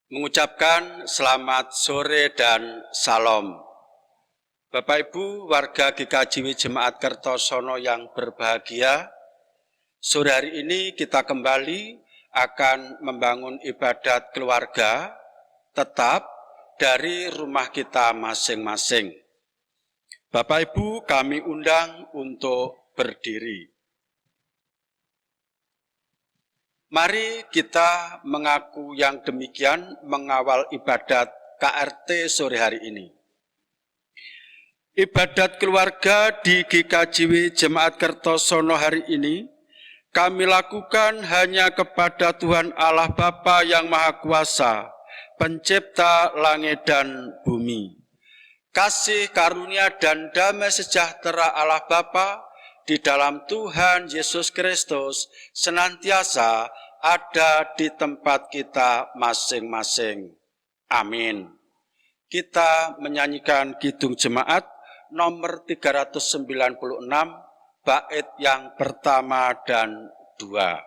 mengucapkan selamat sore dan salam. Bapak Ibu warga GKJW Jemaat Kertosono yang berbahagia, sore hari ini kita kembali akan membangun ibadat keluarga tetap dari rumah kita masing-masing. Bapak Ibu kami undang untuk berdiri. Mari kita mengaku yang demikian mengawal ibadat KRT sore hari ini. Ibadat keluarga di GKJW Jemaat Kertosono hari ini kami lakukan hanya kepada Tuhan Allah Bapa yang Maha Kuasa, Pencipta langit dan bumi. Kasih karunia dan damai sejahtera Allah Bapa di dalam Tuhan Yesus Kristus senantiasa ada di tempat kita masing-masing. Amin. Kita menyanyikan Kidung Jemaat nomor 396, bait yang pertama dan 2.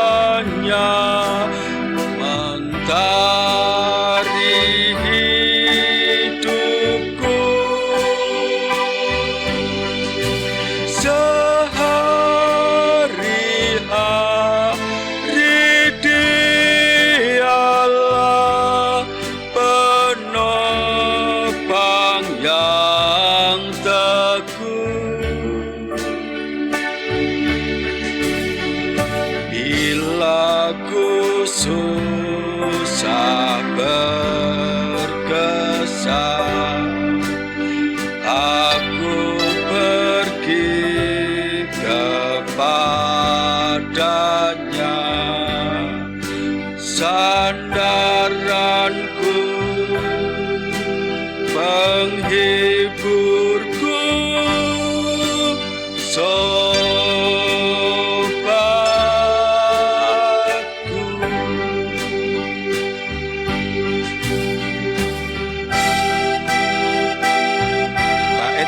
Segala-galanya mentari hidupku, sehari-hari Dialah penopang yang teguh. Bila ku susah berkesan, aku pergi kepadanya, sandaranku, penghiburku,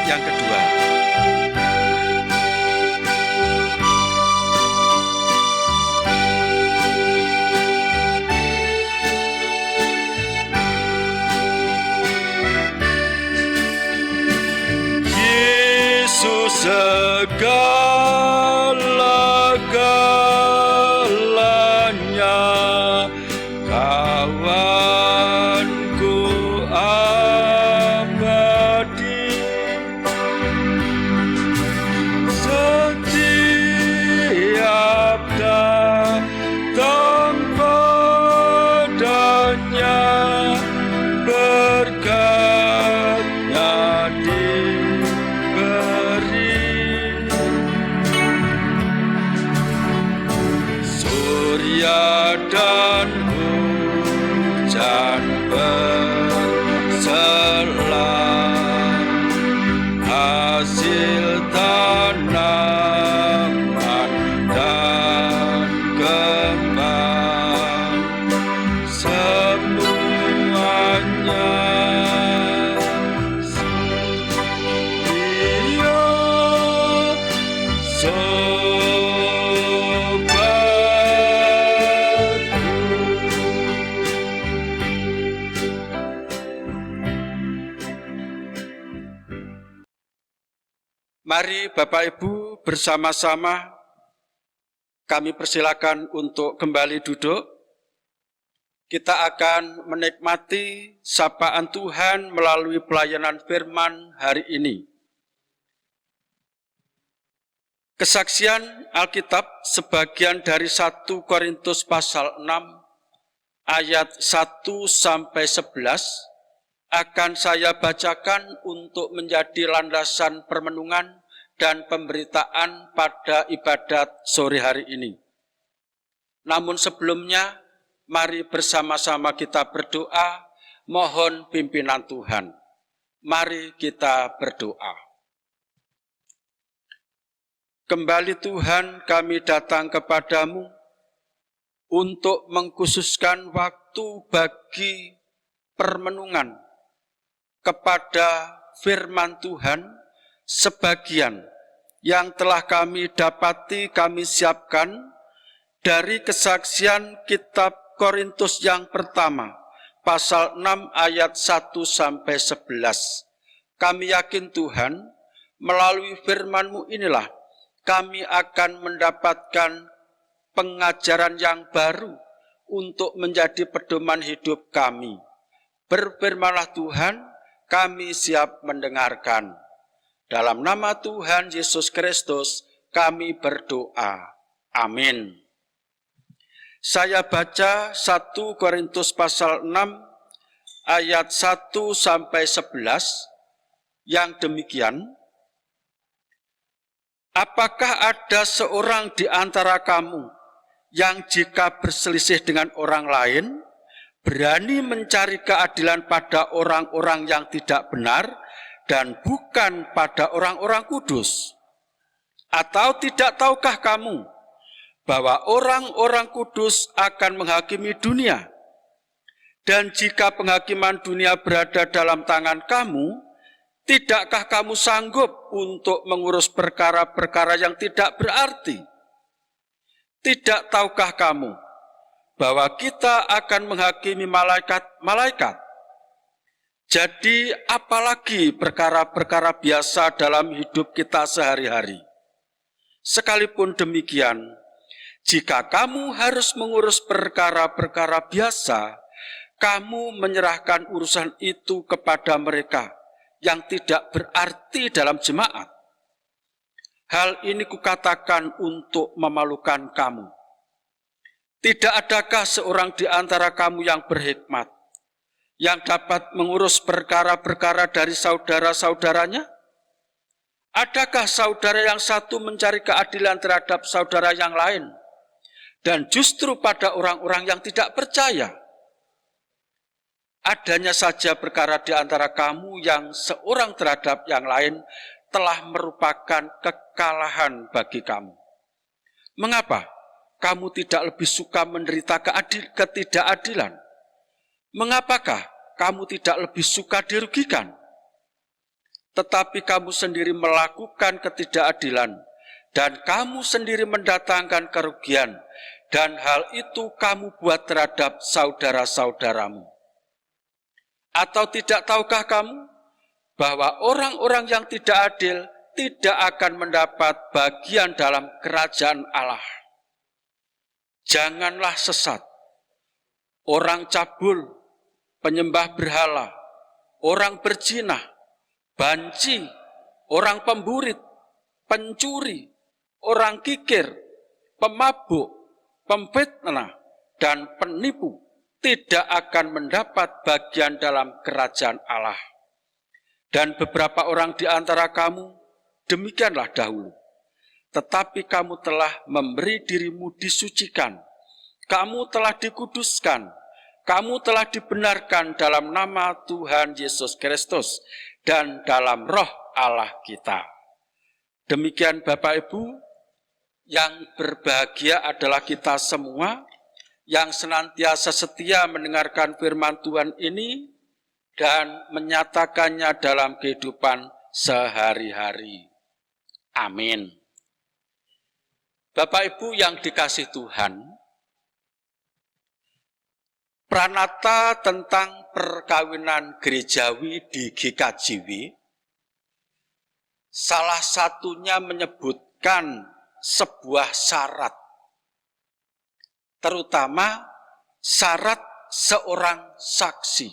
yang kedua. Yesus segala-galanya, kawanku abadi. Setiap datang padanya, berkatnya diberi. Surya dan hujan berselang, hasil tanaman dan kembang, semuanya setia sobatku. Mari Bapak Ibu bersama-sama kami persilakan untuk kembali duduk. Kita akan menikmati sapaan Tuhan melalui pelayanan firman hari ini. Kesaksian Alkitab sebagian dari 1 Korintus pasal 6 ayat 1 sampai 11 akan saya bacakan untuk menjadi landasan permenungan dan pemberitaan pada ibadat sore hari ini. Namun sebelumnya, mari bersama-sama kita berdoa, mohon pimpinan Tuhan. Mari kita berdoa. Kembali Tuhan, kami datang kepadamu untuk mengkhususkan waktu bagi permenungan kepada firman Tuhan, sebagian yang telah kami dapati kami siapkan dari kesaksian kitab Korintus yang pertama, pasal 6 ayat 1 sampai 11. Kami yakin Tuhan, melalui firman-Mu inilah kami akan mendapatkan pengajaran yang baru untuk menjadi pedoman hidup kami. Berfirmanlah Tuhan, kami siap mendengarkan. Dalam nama Tuhan Yesus Kristus kami berdoa. Amin. Saya baca 1 Korintus pasal 6 ayat 1 sampai 11 yang demikian. Apakah ada seorang di antara kamu yang jika berselisih dengan orang lain, berani mencari keadilan pada orang-orang yang tidak benar dan bukan pada orang-orang kudus? Atau tidak tahukah kamu bahwa orang-orang kudus akan menghakimi dunia? Dan jika penghakiman dunia berada dalam tangan kamu, tidakkah kamu sanggup untuk mengurus perkara-perkara yang tidak berarti? Tidak tahukah kamu bahwa kita akan menghakimi malaikat-malaikat? Jadi apalagi perkara-perkara biasa dalam hidup kita sehari-hari. Sekalipun demikian, jika kamu harus mengurus perkara-perkara biasa, kamu menyerahkan urusan itu kepada mereka yang tidak berarti dalam jemaat. Hal ini kukatakan untuk memalukan kamu. Tidak adakah seorang di antara kamu yang berhikmat, yang dapat mengurus perkara-perkara dari saudara-saudaranya? Adakah saudara yang satu mencari keadilan terhadap saudara yang lain, dan justru pada orang-orang yang tidak percaya? Adanya saja perkara di antara kamu yang seorang terhadap yang lain telah merupakan kekalahan bagi kamu. Mengapa kamu tidak lebih suka menderita ketidakadilan? Mengapakah kamu tidak lebih suka dirugikan? Tetapi kamu sendiri melakukan ketidakadilan, dan kamu sendiri mendatangkan kerugian, dan hal itu kamu buat terhadap saudara-saudaramu. Atau tidak tahukah kamu bahwa orang-orang yang tidak adil tidak akan mendapat bagian dalam kerajaan Allah? Janganlah sesat. Orang cabul, penyembah berhala, orang berzina, banci, orang pemburit, pencuri, orang kikir, pemabuk, pemfitnah, dan penipu tidak akan mendapat bagian dalam kerajaan Allah. Dan beberapa orang di antara kamu demikianlah dahulu. Tetapi kamu telah memberi dirimu disucikan, kamu telah dikuduskan, kamu telah dibenarkan dalam nama Tuhan Yesus Kristus dan dalam roh Allah kita. Demikian Bapak Ibu, yang berbahagia adalah kita semua yang senantiasa setia mendengarkan firman Tuhan ini dan menyatakannya dalam kehidupan sehari-hari. Amin. Bapak Ibu yang dikasih Tuhan, pranata tentang perkawinan gerejawi di GKJW, salah satunya menyebutkan sebuah syarat, terutama syarat seorang saksi.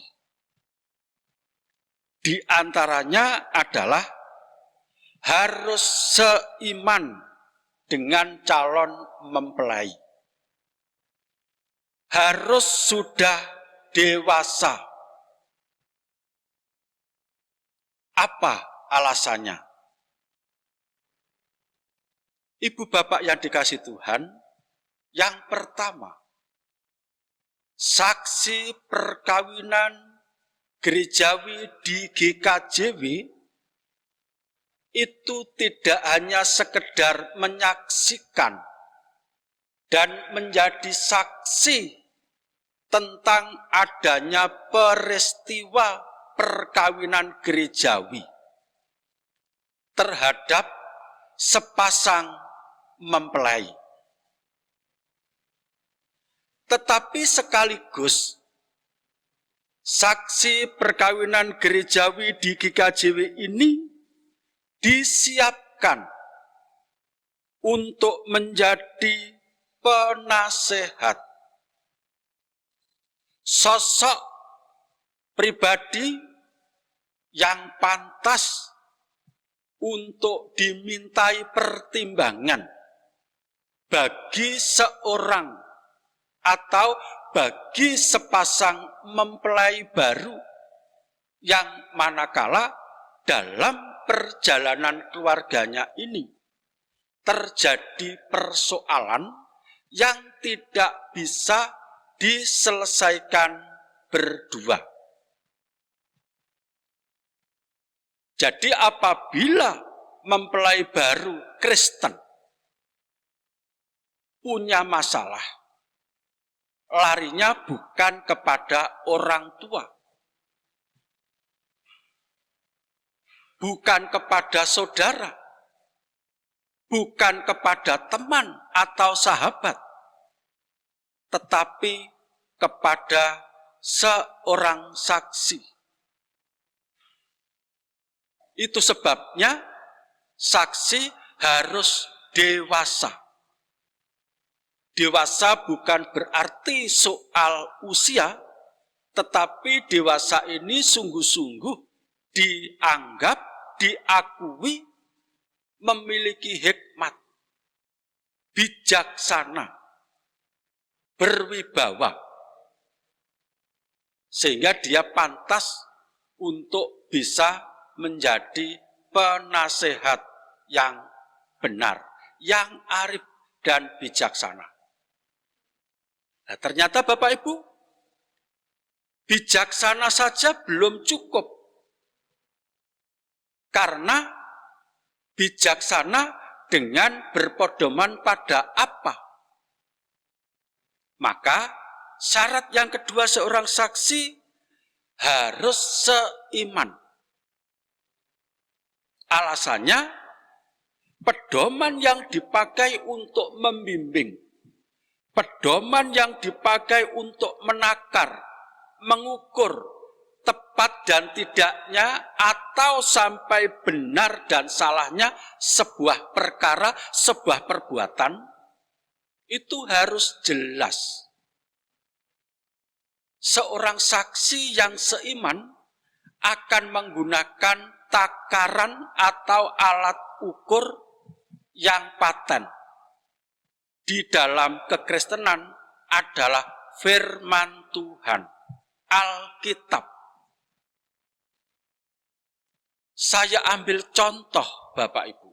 Di antaranya adalah harus seiman dengan calon mempelai. Harus sudah dewasa. Apa alasannya? Ibu bapak yang dikasihi Tuhan, yang pertama, saksi perkawinan gerejawi di GKJW itu tidak hanya sekedar menyaksikan dan menjadi saksi tentang adanya peristiwa perkawinan gerejawi terhadap sepasang mempelai. Tetapi sekaligus saksi perkawinan gerejawi di GKJW ini disiapkan untuk menjadi penasehat. Sosok pribadi yang pantas untuk dimintai pertimbangan bagi seorang atau bagi sepasang mempelai baru yang manakala dalam perjalanan keluarganya ini terjadi persoalan yang tidak bisa diselesaikan berdua. Jadi apabila mempelai baru Kristen punya masalah, larinya bukan kepada orang tua, bukan kepada saudara, bukan kepada teman atau sahabat, tetapi kepada seorang saksi. Itu sebabnya saksi harus dewasa. Dewasa bukan berarti soal usia, tetapi dewasa ini sungguh-sungguh dianggap, diakui memiliki hikmat, bijaksana, berwibawa, sehingga dia pantas untuk bisa menjadi penasehat yang benar, yang arif dan bijaksana. Nah, ternyata Bapak Ibu, bijaksana saja belum cukup. Karena bijaksana dengan berpedoman pada apa? Maka syarat yang kedua seorang saksi harus seiman. Alasannya, pedoman yang dipakai untuk membimbing, pedoman yang dipakai untuk menakar, mengukur tepat dan tidaknya atau sampai benar dan salahnya sebuah perkara, sebuah perbuatan, itu harus jelas. Seorang saksi yang seiman akan menggunakan takaran atau alat ukur yang paten di dalam kekristenan adalah firman Tuhan, Alkitab. Saya ambil contoh Bapak Ibu.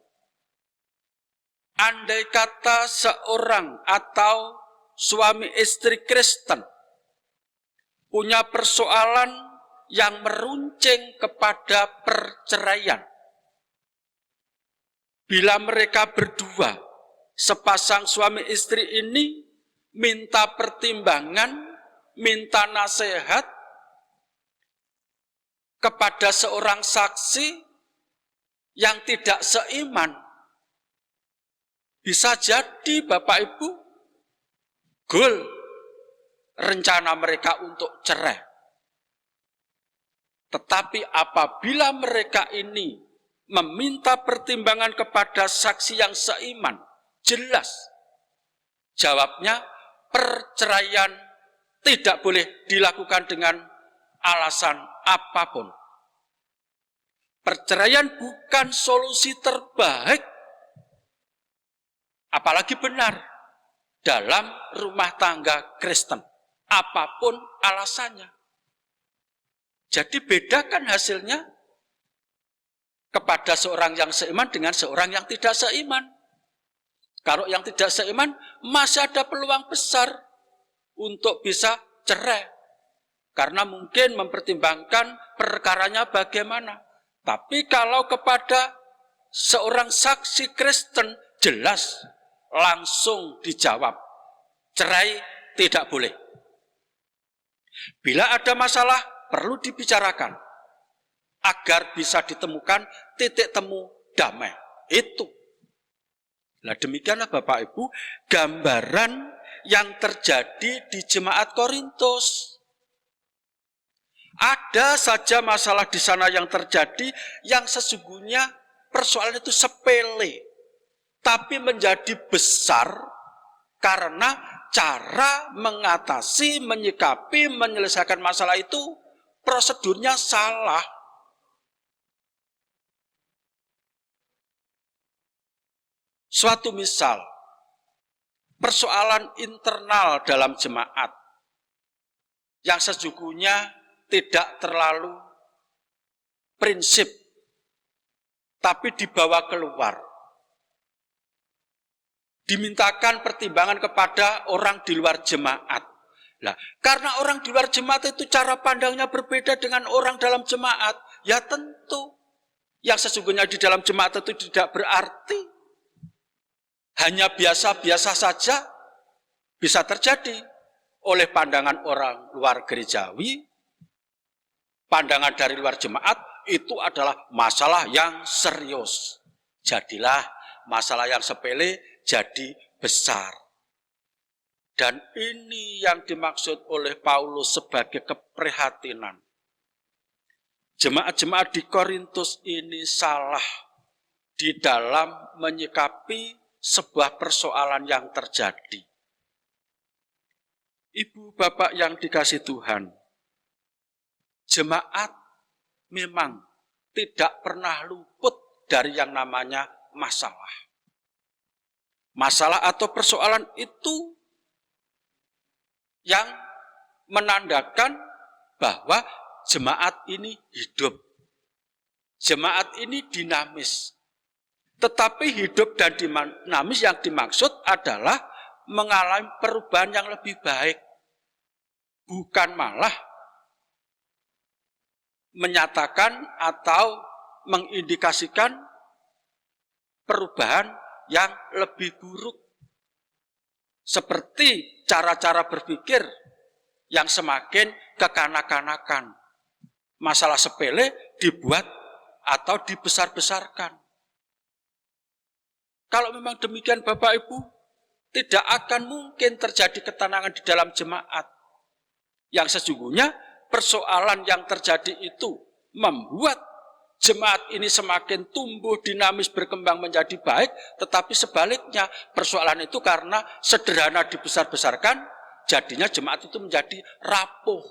Andai kata seorang atau suami istri Kristen punya persoalan yang meruncing kepada perceraian. Bila mereka berdua, sepasang suami istri ini minta pertimbangan, minta nasihat kepada seorang saksi yang tidak seiman, bisa jadi Bapak Ibu goal rencana mereka untuk cerai. Tetapi apabila mereka ini meminta pertimbangan kepada saksi yang seiman, jelas jawabnya perceraian tidak boleh dilakukan dengan alasan apapun. Perceraian bukan solusi terbaik, apalagi benar, dalam rumah tangga Kristen, apapun alasannya. Jadi bedakan hasilnya kepada seorang yang seiman dengan seorang yang tidak seiman. Kalau yang tidak seiman, masih ada peluang besar untuk bisa cerai. Karena mungkin mempertimbangkan perkaranya bagaimana. Tapi kalau kepada seorang saksi Kristen, jelas langsung dijawab, cerai tidak boleh. Bila ada masalah, perlu dibicarakan agar bisa ditemukan titik temu damai. Itu. Nah, demikianlah Bapak Ibu gambaran yang terjadi di jemaat Korintus. Ada saja masalah di sana yang terjadi yang sesungguhnya persoalan itu sepele, tapi menjadi besar karena cara mengatasi, menyikapi, menyelesaikan masalah itu prosedurnya salah. Suatu misal, persoalan internal dalam jemaat yang sesungguhnya tidak terlalu prinsip, tapi dibawa keluar. Dimintakan pertimbangan kepada orang di luar jemaat. Nah, karena orang di luar jemaat itu cara pandangnya berbeda dengan orang dalam jemaat, ya tentu yang sesungguhnya di dalam jemaat itu tidak berarti. Hanya biasa-biasa saja bisa terjadi oleh pandangan orang luar gerejawi, pandangan dari luar jemaat itu adalah masalah yang serius. Jadilah masalah yang sepele jadi besar. Dan ini yang dimaksud oleh Paulus sebagai keprihatinan. Jemaat-jemaat di Korintus ini salah di dalam menyikapi sebuah persoalan yang terjadi. Ibu bapak yang dikasih Tuhan, jemaat memang tidak pernah luput dari yang namanya masalah. Masalah atau persoalan itu yang menandakan bahwa jemaat ini hidup. Jemaat ini dinamis. Tetapi hidup dan dinamis yang dimaksud adalah mengalami perubahan yang lebih baik. Bukan malah menyatakan atau mengindikasikan perubahan yang lebih buruk. Seperti cara-cara berpikir yang semakin kekanak-kanakan. Masalah sepele dibuat atau dibesar-besarkan. Kalau memang demikian Bapak Ibu, tidak akan mungkin terjadi ketenangan di dalam jemaat. Yang sesungguhnya persoalan yang terjadi itu membuat jemaat ini semakin tumbuh, dinamis, berkembang menjadi baik, tetapi sebaliknya persoalan itu karena sederhana dibesar-besarkan, jadinya jemaat itu menjadi rapuh.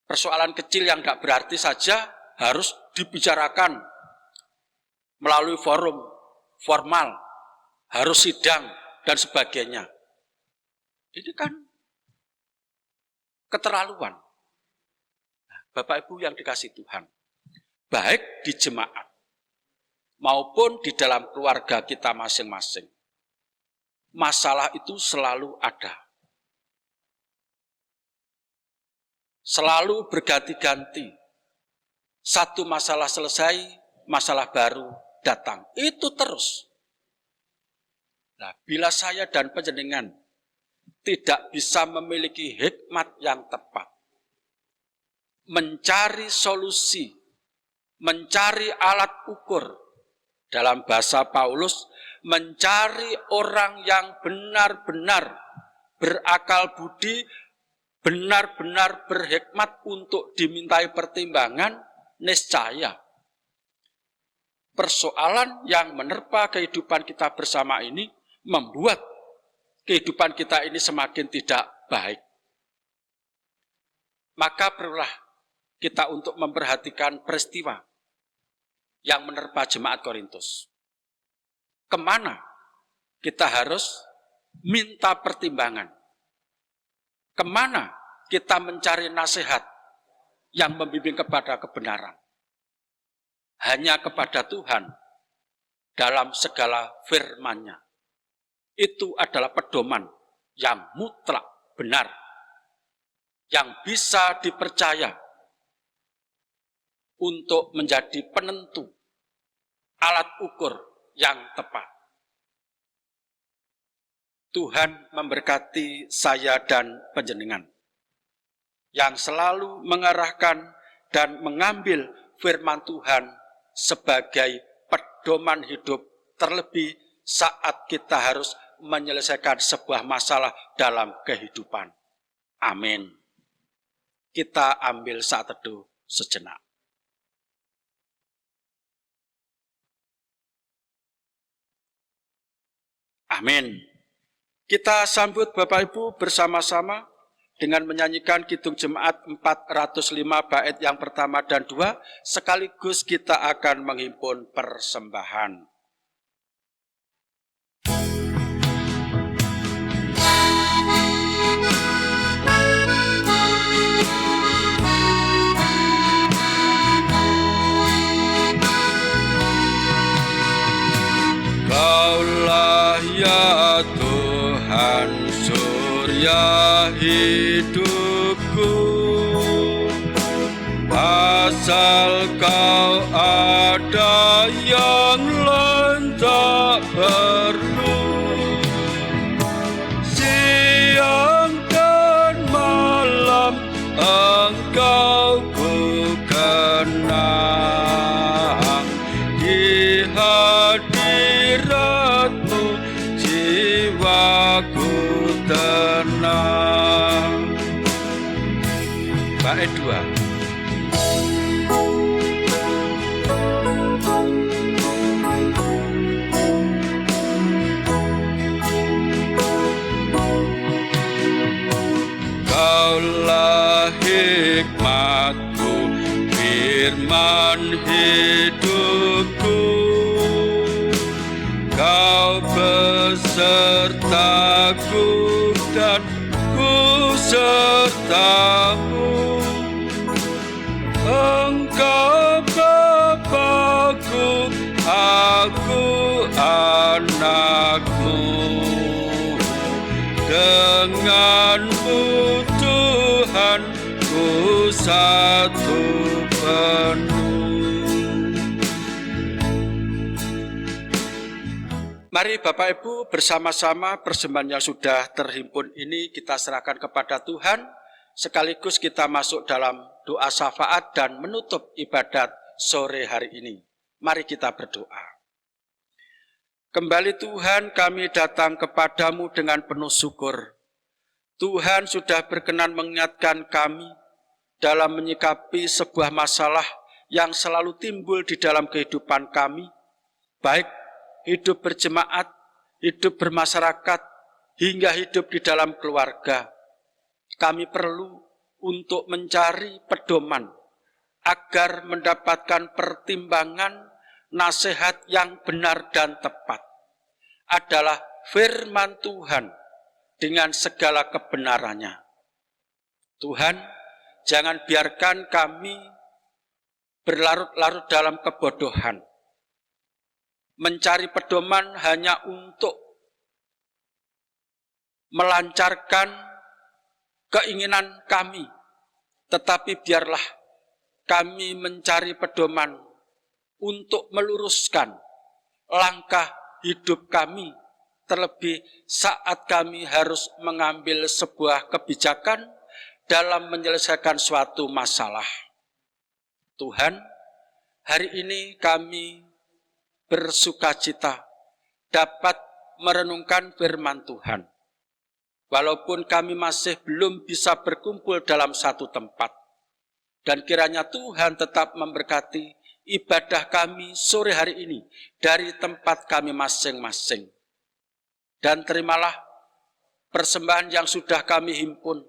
Persoalan kecil yang tidak berarti saja harus dibicarakan melalui forum formal, harus sidang dan sebagainya. Ini kan keterlaluan. Bapak Ibu yang dikasih Tuhan, baik di jemaat maupun di dalam keluarga kita masing-masing, masalah itu selalu ada. Selalu berganti-ganti. Satu masalah selesai, masalah baru datang. Itu terus. Nah, bila saya dan panjenengan tidak bisa memiliki hikmat yang tepat, mencari solusi, mencari alat ukur, dalam bahasa Paulus, mencari orang yang benar-benar berakal budi, benar-benar berhikmat untuk dimintai pertimbangan, niscaya persoalan yang menerpa kehidupan kita bersama ini membuat kehidupan kita ini semakin tidak baik. Maka perlulah kita untuk memperhatikan peristiwa yang menerpa jemaat Korintus. Kemana kita harus minta pertimbangan? Kemana kita mencari nasihat yang membimbing kepada kebenaran? hanya kepada Tuhan dalam segala firman-Nya. Itu adalah pedoman yang mutlak benar, yang bisa dipercaya untuk menjadi penentu alat ukur yang tepat. Tuhan memberkati saya dan panjenengan yang selalu mengarahkan dan mengambil firman Tuhan sebagai pedoman hidup, terlebih saat kita harus menyelesaikan sebuah masalah dalam kehidupan. Amin. Kita ambil saat teduh sejenak. Amin. Kita sambut Bapak Ibu bersama-sama dengan menyanyikan Kidung Jemaat 405 bait yang pertama dan 2, sekaligus kita akan menghimpun persembahan. Kaulah ya Tuhan surya hidupku, asal Kau ada yang lain tak perlu. Siang dan malam Engkau ku kenang, di hadirat-Mu jiwaku tenang. Bait 2. Kaulah hikmatku, firman hidupku, Kau besertaku dan ku sertamu. Engkau Bapa-Ku, aku anak-Mu. Dengan-Mu Tuhan, ku satu penuh. Mari Bapak Ibu bersama-sama persembahan yang sudah terhimpun ini kita serahkan kepada Tuhan, sekaligus kita masuk dalam doa syafaat dan menutup ibadat sore hari ini. Mari kita berdoa. Kembali Tuhan, kami datang kepadamu dengan penuh syukur. Tuhan sudah berkenan mengingatkan kami dalam menyikapi sebuah masalah yang selalu timbul di dalam kehidupan kami, baik hidup berjemaat, hidup bermasyarakat, hingga hidup di dalam keluarga. Kami perlu untuk mencari pedoman agar mendapatkan pertimbangan nasihat yang benar dan tepat adalah firman Tuhan dengan segala kebenarannya. Tuhan, jangan biarkan kami berlarut-larut dalam kebodohan, mencari pedoman hanya untuk melancarkan keinginan kami, tetapi biarlah kami mencari pedoman untuk meluruskan langkah hidup kami, terlebih saat kami harus mengambil sebuah kebijakan dalam menyelesaikan suatu masalah. Tuhan, hari ini kami bersukacita dapat merenungkan firman Tuhan. Walaupun kami masih belum bisa berkumpul dalam satu tempat, dan kiranya Tuhan tetap memberkati ibadah kami sore hari ini dari tempat kami masing-masing. Dan terimalah persembahan yang sudah kami himpun.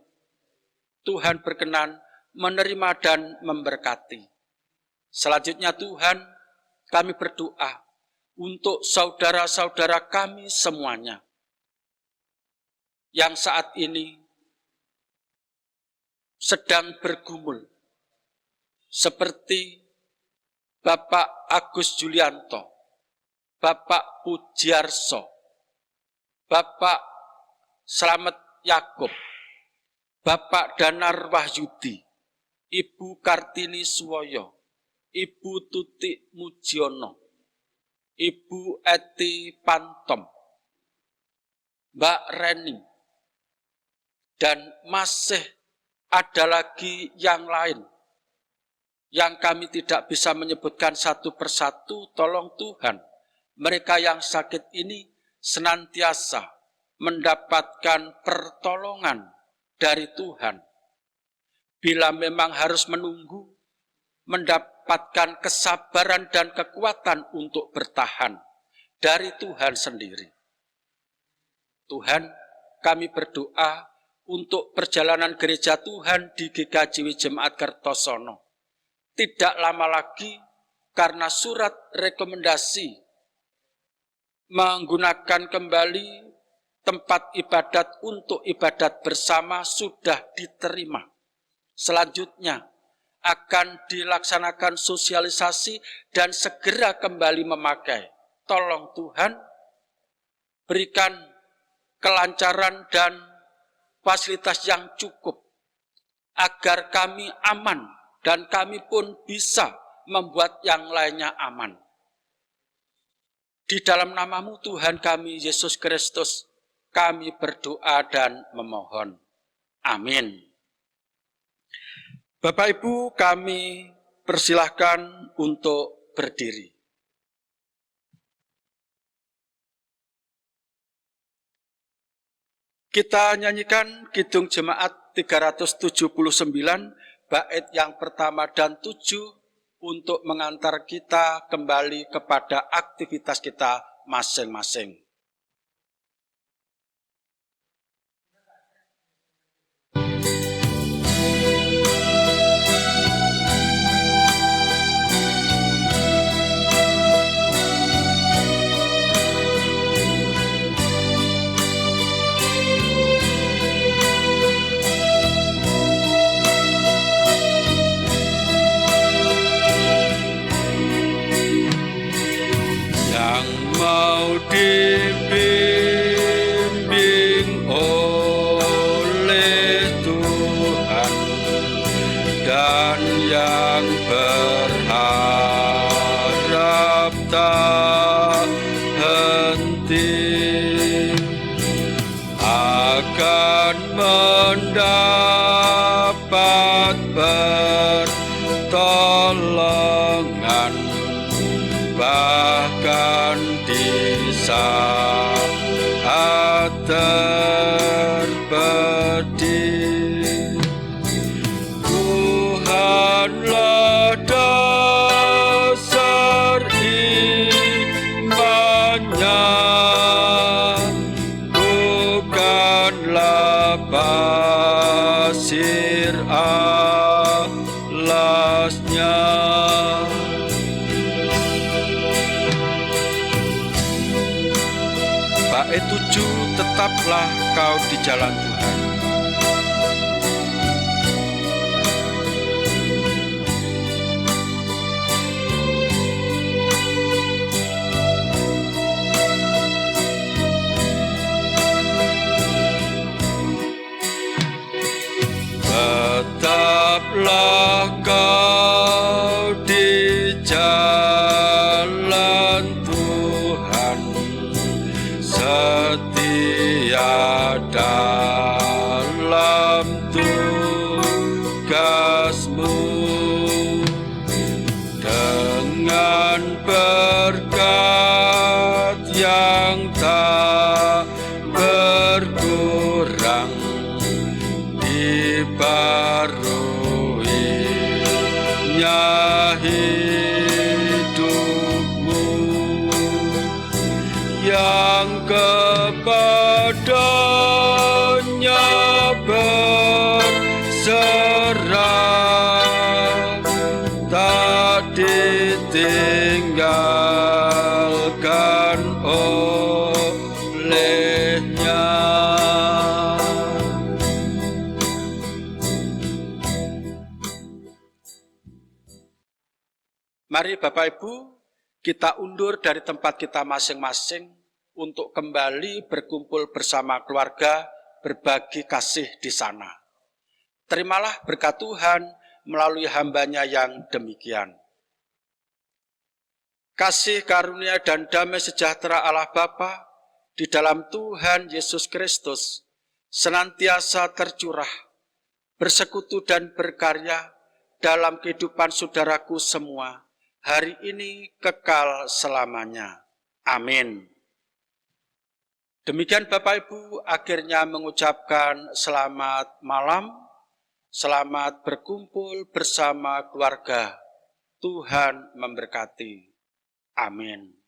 Tuhan berkenan menerima dan memberkati. Selanjutnya Tuhan, kami berdoa untuk saudara-saudara kami semuanya yang saat ini sedang bergumul, seperti Bapak Agus Julianto, Bapak Pujiarso, Bapak Slamet Yakob, Bapak Danar Wahyudi, Ibu Kartini Suwoyo, Ibu Tuti Mujiono, Ibu Eti Pantom, Mbak Reni, dan masih ada lagi yang lain yang kami tidak bisa menyebutkan satu persatu. Tolong Tuhan, mereka yang sakit ini senantiasa mendapatkan pertolongan dari Tuhan. Bila memang harus menunggu, mendapatkan kesabaran dan kekuatan untuk bertahan dari Tuhan sendiri. Tuhan, kami berdoa untuk perjalanan gereja Tuhan di GKJW Jemaat Kertosono. Tidak lama lagi, karena surat rekomendasi menggunakan kembali tempat ibadat untuk ibadat bersama sudah diterima. Selanjutnya akan dilaksanakan sosialisasi dan segera kembali memakai. Tolong Tuhan, berikan kelancaran dan fasilitas yang cukup agar kami aman dan kami pun bisa membuat yang lainnya aman. Di dalam nama-Mu Tuhan kami Yesus Kristus, kami berdoa dan memohon. Amin. Bapak Ibu, kami persilahkan untuk berdiri. Kita nyanyikan Kidung Jemaat 379, bait yang pertama dan 7 untuk mengantar kita kembali kepada aktivitas kita masing-masing. Dibimbing oleh Tuhan dan yang berharap tak henti akan mendapat pertolongan, bahkan di saat terpedih. Tuhanlah dasar imannya, bukanlah pasir alasnya. Bait 7, tetaplah kau di jalan Tuhan. Tetaplah kau di jalan Tuhan, setia dalam tugasmu, dengan berkat yang tak berkurang, dibaruinya hidupmu, yang kepadanya berserah, tak ditinggalkan olehnya. Mari Bapak Ibu, kita undur dari tempat kita masing-masing untuk kembali berkumpul bersama keluarga, berbagi kasih di sana. Terimalah berkat Tuhan melalui hamba-Nya yang demikian. Kasih karunia dan damai sejahtera Allah Bapa di dalam Tuhan Yesus Kristus senantiasa tercurah, bersekutu dan berkarya dalam kehidupan saudaraku semua, hari ini kekal selamanya. Amin. Demikian Bapak Ibu, akhirnya mengucapkan selamat malam, selamat berkumpul bersama keluarga. Tuhan memberkati. Amin.